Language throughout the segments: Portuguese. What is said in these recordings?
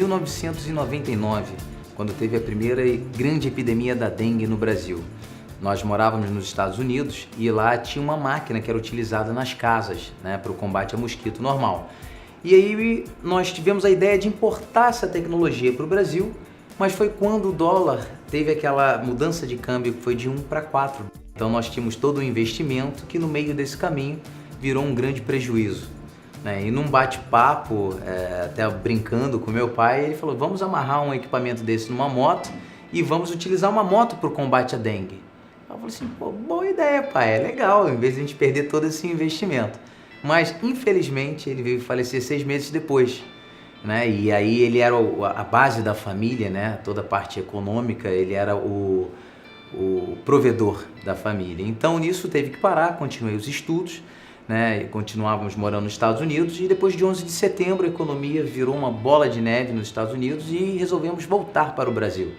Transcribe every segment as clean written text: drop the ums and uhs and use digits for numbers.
1999, quando teve a primeira grande epidemia da dengue no Brasil. Nós morávamos nos Estados Unidos e lá tinha uma máquina que era utilizada nas casas, né, para o combate a mosquito normal. E aí nós tivemos a ideia de importar essa tecnologia para o Brasil, mas foi quando o dólar teve aquela mudança de câmbio que foi de 1 para 4. Então nós tínhamos todo um investimento que no meio desse caminho virou um grande prejuízo. E num bate-papo, até brincando com meu pai, ele falou: vamos amarrar um equipamento desse numa moto e vamos utilizar uma moto para o combate à dengue. Eu falei assim: pô, boa ideia, pai, é legal, em vez de a gente perder todo esse investimento. Mas infelizmente ele veio falecer 6 meses depois, né? E aí ele era a base da família, né? Toda a parte econômica, ele era o provedor da família. Então nisso teve que parar, continuei os estudos, né? Continuávamos morando nos Estados Unidos e depois de 11 de setembro a economia virou uma bola de neve nos Estados Unidos e resolvemos voltar para o Brasil.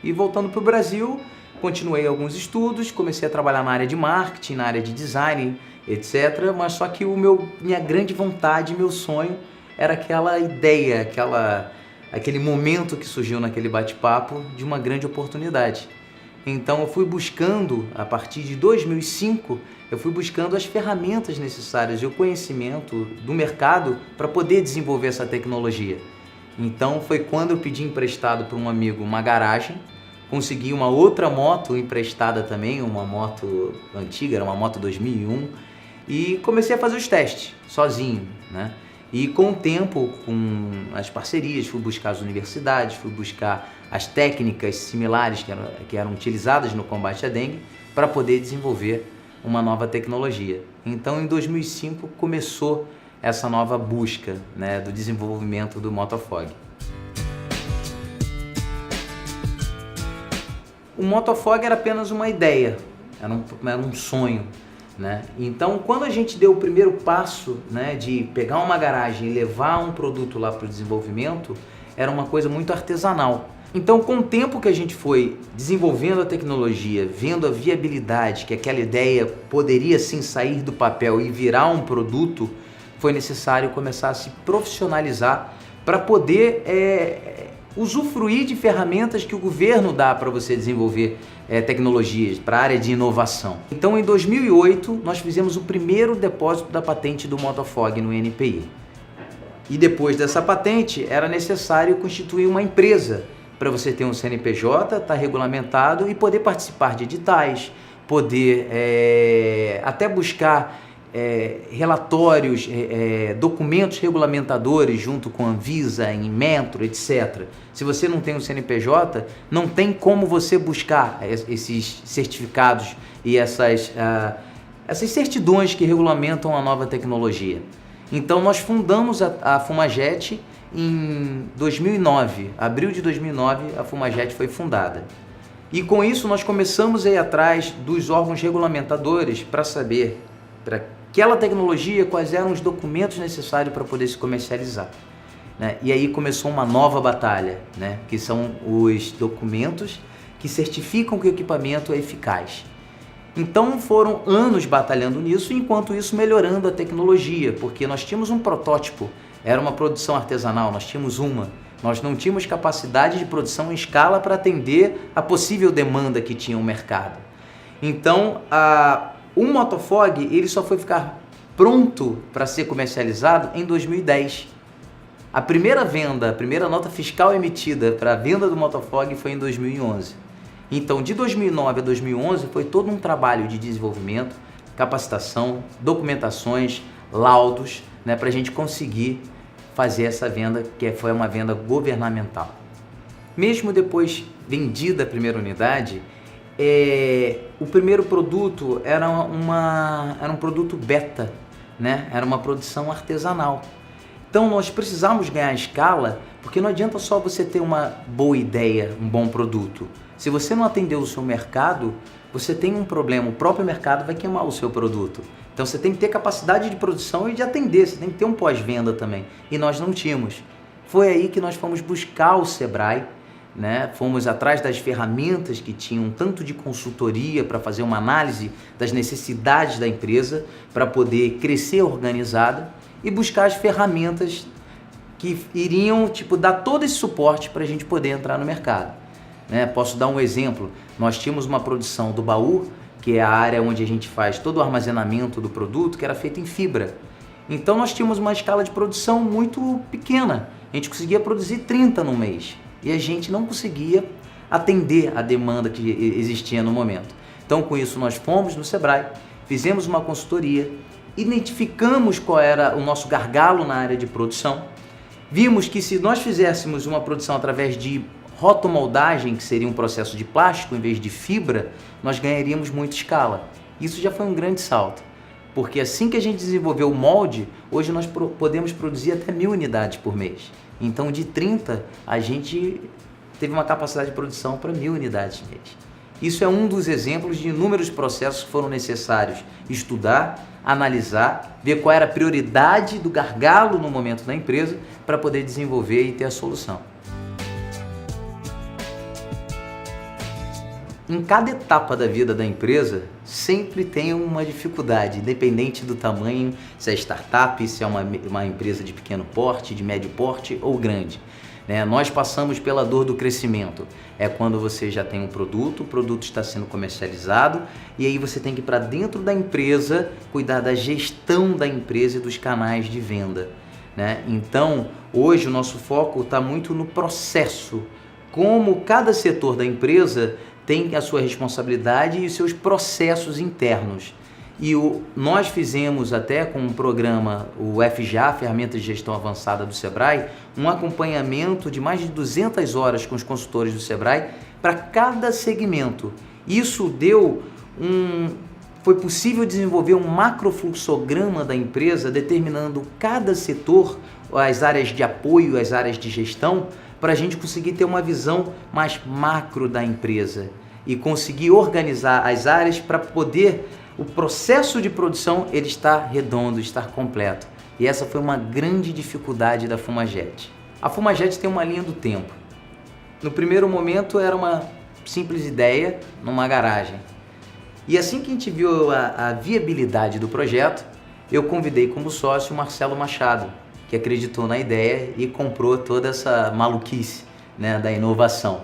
E voltando para o Brasil, continuei alguns estudos, comecei a trabalhar na área de marketing, na área de design, etc. Mas só que minha grande vontade, meu sonho era aquela ideia, aquele momento que surgiu naquele bate-papo de uma grande oportunidade. Então eu fui buscando, a partir de 2005, eu fui buscando as ferramentas necessárias e o conhecimento do mercado para poder desenvolver essa tecnologia. Então foi quando eu pedi emprestado para um amigo uma garagem, consegui uma outra moto emprestada também, uma moto antiga, era uma moto 2001, e comecei a fazer os testes sozinho, né? E com o tempo, com as parcerias, fui buscar as universidades, fui buscar as técnicas similares que eram utilizadas no combate à dengue para poder desenvolver uma nova tecnologia. Então, em 2005, começou essa nova busca, né, do desenvolvimento do Motofog. O Motofog era apenas uma ideia, era um sonho, né? Então, quando a gente deu o primeiro passo, né, de pegar uma garagem e levar um produto lá para o desenvolvimento, era uma coisa muito artesanal. Então, com o tempo que a gente foi desenvolvendo a tecnologia, vendo a viabilidade, que aquela ideia poderia sim sair do papel e virar um produto, foi necessário começar a se profissionalizar para poder usufruir de ferramentas que o governo dá para você desenvolver tecnologias para a área de inovação. Então, em 2008, nós fizemos o primeiro depósito da patente do Motofog no NPI. E depois dessa patente, era necessário constituir uma empresa para você ter um CNPJ, estar regulamentado e poder participar de editais, poder até buscar relatórios, documentos regulamentadores junto com a Anvisa, Inmetro, etc. Se você não tem um CNPJ, não tem como você buscar esses certificados e essas certidões que regulamentam a nova tecnologia. Então nós fundamos a Fumajet em 2009, abril de 2009 a Fumajet foi fundada. E com isso nós começamos a ir atrás dos órgãos regulamentadores para saber, para aquela tecnologia, quais eram os documentos necessários para poder se comercializar, né? E aí começou uma nova batalha, né? Que são os documentos que certificam que o equipamento é eficaz. Então foram anos batalhando nisso, enquanto isso melhorando a tecnologia, porque nós tínhamos um protótipo, era uma produção artesanal, nós não tínhamos capacidade de produção em escala para atender a possível demanda que tinha o mercado. Então o Motofog ele só foi ficar pronto para ser comercializado em 2010. A primeira venda, a primeira nota fiscal emitida para a venda do Motofog foi em 2011. Então, de 2009 a 2011 foi todo um trabalho de desenvolvimento, capacitação, documentações, laudos, né, para a gente conseguir fazer essa venda, que foi uma venda governamental. Mesmo depois vendida a primeira unidade, o primeiro produto era um produto beta, né? Era uma produção artesanal. Então nós precisamos ganhar escala, porque não adianta só você ter uma boa ideia, um bom produto. Se você não atender o seu mercado, você tem um problema, o próprio mercado vai queimar o seu produto. Então você tem que ter capacidade de produção e de atender, você tem que ter um pós-venda também. E nós não tínhamos. Foi aí que nós fomos buscar o Sebrae, né? Fomos atrás das ferramentas que tinham tanto de consultoria para fazer uma análise das necessidades da empresa, para poder crescer organizada e buscar as ferramentas que iriam dar todo esse suporte para a gente poder entrar no mercado. Né? Posso dar um exemplo, nós tínhamos uma produção do baú, que é a área onde a gente faz todo o armazenamento do produto, que era feito em fibra. Então nós tínhamos uma escala de produção muito pequena, a gente conseguia produzir 30 no mês e a gente não conseguia atender a demanda que existia no momento. Então com isso nós fomos no Sebrae, fizemos uma consultoria, identificamos qual era o nosso gargalo na área de produção, vimos que se nós fizéssemos uma produção através de rotomoldagem, que seria um processo de plástico em vez de fibra, nós ganharíamos muita escala. Isso já foi um grande salto, porque assim que a gente desenvolveu o molde, hoje nós podemos produzir até 1000 unidades por mês. Então de 30 a gente teve uma capacidade de produção para 1000 unidades por mês. Isso é um dos exemplos de inúmeros processos que foram necessários estudar, analisar, ver qual era a prioridade do gargalo no momento da empresa para poder desenvolver e ter a solução. Em cada etapa da vida da empresa, sempre tem uma dificuldade, independente do tamanho, se é startup, se é uma empresa de pequeno porte, de médio porte ou grande. Nós passamos pela dor do crescimento. É quando você já tem um produto, o produto está sendo comercializado e aí você tem que ir para dentro da empresa, cuidar da gestão da empresa e dos canais de venda. Então, hoje o nosso foco está muito no processo, como cada setor da empresa tem a sua responsabilidade e os seus processos internos. E nós fizemos até com um programa, o FGA, Ferramenta de Gestão Avançada do Sebrae, um acompanhamento de mais de 200 horas com os consultores do Sebrae para cada segmento. Isso foi possível desenvolver um macrofluxograma da empresa determinando cada setor, as áreas de apoio, as áreas de gestão, para a gente conseguir ter uma visão mais macro da empresa e conseguir organizar as áreas para poder o processo de produção ele estar redondo, estar completo. E essa foi uma grande dificuldade da Fumajet. A Fumajet tem uma linha do tempo. No primeiro momento era uma simples ideia numa garagem. E assim que a gente viu a viabilidade do projeto, eu convidei como sócio o Marcelo Machado, que acreditou na ideia e comprou toda essa maluquice, da inovação.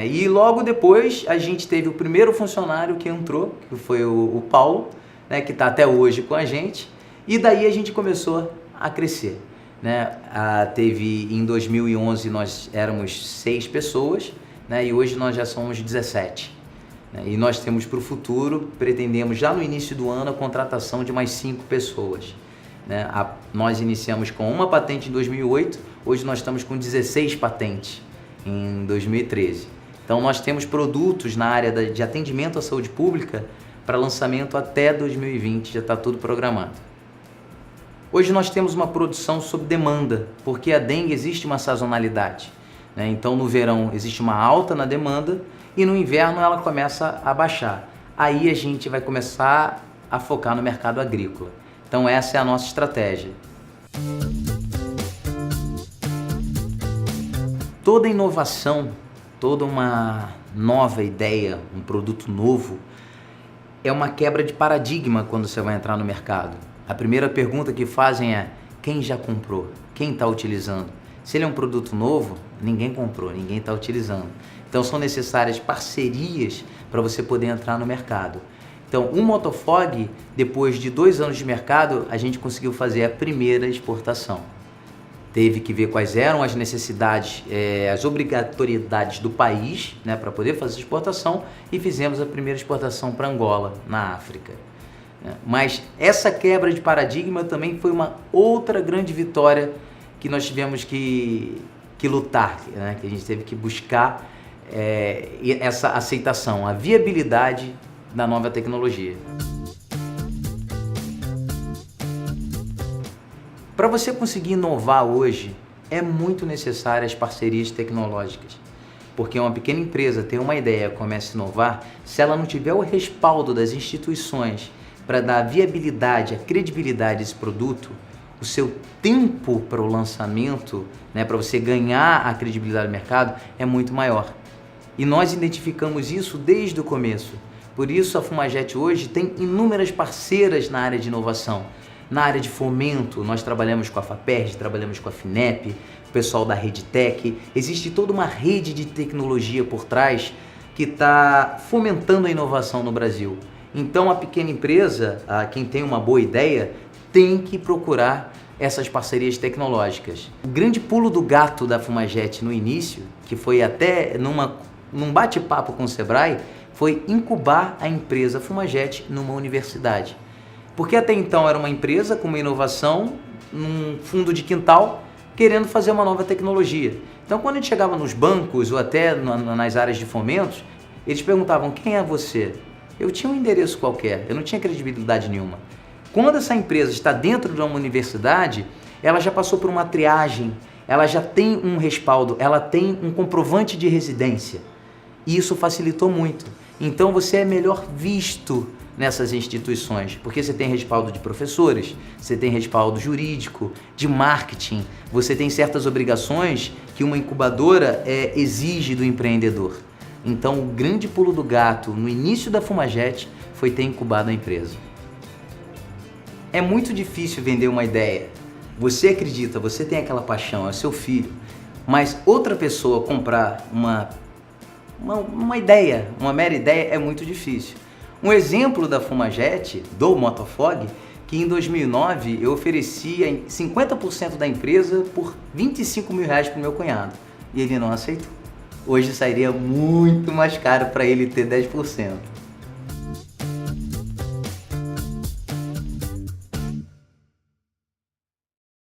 E logo depois a gente teve o primeiro funcionário que entrou, que foi o Paulo, que está até hoje com a gente, e daí a gente começou a crescer. Em 2011 nós éramos 6 pessoas, e hoje nós já somos 17. E nós temos para o futuro, pretendemos já no início do ano a contratação de mais 5 pessoas. Nós iniciamos com uma patente em 2008, hoje nós estamos com 16 patentes em 2013. Então nós temos produtos na área de atendimento à saúde pública para lançamento até 2020, já está tudo programado. Hoje nós temos uma produção sob demanda, porque a dengue existe uma sazonalidade. Então no verão existe uma alta na demanda e no inverno ela começa a baixar. Aí a gente vai começar a focar no mercado agrícola. Então essa é a nossa estratégia. Toda inovação, toda uma nova ideia, um produto novo, é uma quebra de paradigma quando você vai entrar no mercado. A primeira pergunta que fazem é: quem já comprou? Quem está utilizando? Se ele é um produto novo, ninguém comprou, ninguém está utilizando. Então são necessárias parcerias para você poder entrar no mercado. Então o Motofog, depois de 2 anos de mercado, a gente conseguiu fazer a primeira exportação. Teve que ver quais eram as necessidades, as obrigatoriedades do país, para poder fazer a exportação, e fizemos a primeira exportação para Angola, na África. Mas essa quebra de paradigma também foi uma outra grande vitória que nós tivemos que lutar, que a gente teve que buscar essa aceitação, a viabilidade da nova tecnologia. Para você conseguir inovar hoje, é muito necessário as parcerias tecnológicas, porque uma pequena empresa tem uma ideia, começa a inovar, se ela não tiver o respaldo das instituições para dar a viabilidade, a credibilidade desse produto, o seu tempo para o lançamento, para você ganhar a credibilidade do mercado, é muito maior. E nós identificamos isso desde o começo. Por isso a Fumajet hoje tem inúmeras parceiras na área de inovação. Na área de fomento, nós trabalhamos com a FAPERJ, trabalhamos com a FINEP, o pessoal da RedeTech. Existe toda uma rede de tecnologia por trás que está fomentando a inovação no Brasil. Então a pequena empresa, quem tem uma boa ideia, tem que procurar essas parcerias tecnológicas. O grande pulo do gato da Fumajet no início, que foi até num bate-papo com o Sebrae, foi incubar a empresa Fumajet numa universidade. Porque até então era uma empresa com uma inovação, num fundo de quintal, querendo fazer uma nova tecnologia. Então quando a gente chegava nos bancos ou até nas áreas de fomentos, eles perguntavam: quem é você? Eu tinha um endereço qualquer, eu não tinha credibilidade nenhuma. Quando essa empresa está dentro de uma universidade, ela já passou por uma triagem, ela já tem um respaldo, ela tem um comprovante de residência. E isso facilitou muito. Então você é melhor visto nessas instituições, porque você tem respaldo de professores, você tem respaldo jurídico, de marketing, você tem certas obrigações que uma incubadora exige do empreendedor. Então o grande pulo do gato no início da Fumajet foi ter incubado a empresa. É muito difícil vender uma ideia. Você acredita, você tem aquela paixão, é seu filho, mas outra pessoa comprar uma ideia, uma mera ideia, é muito difícil. Um exemplo da Fumajet, do Motofog, que em 2009 eu oferecia 50% da empresa por R$25 mil para o meu cunhado e ele não aceitou. Hoje sairia muito mais caro para ele ter 10%.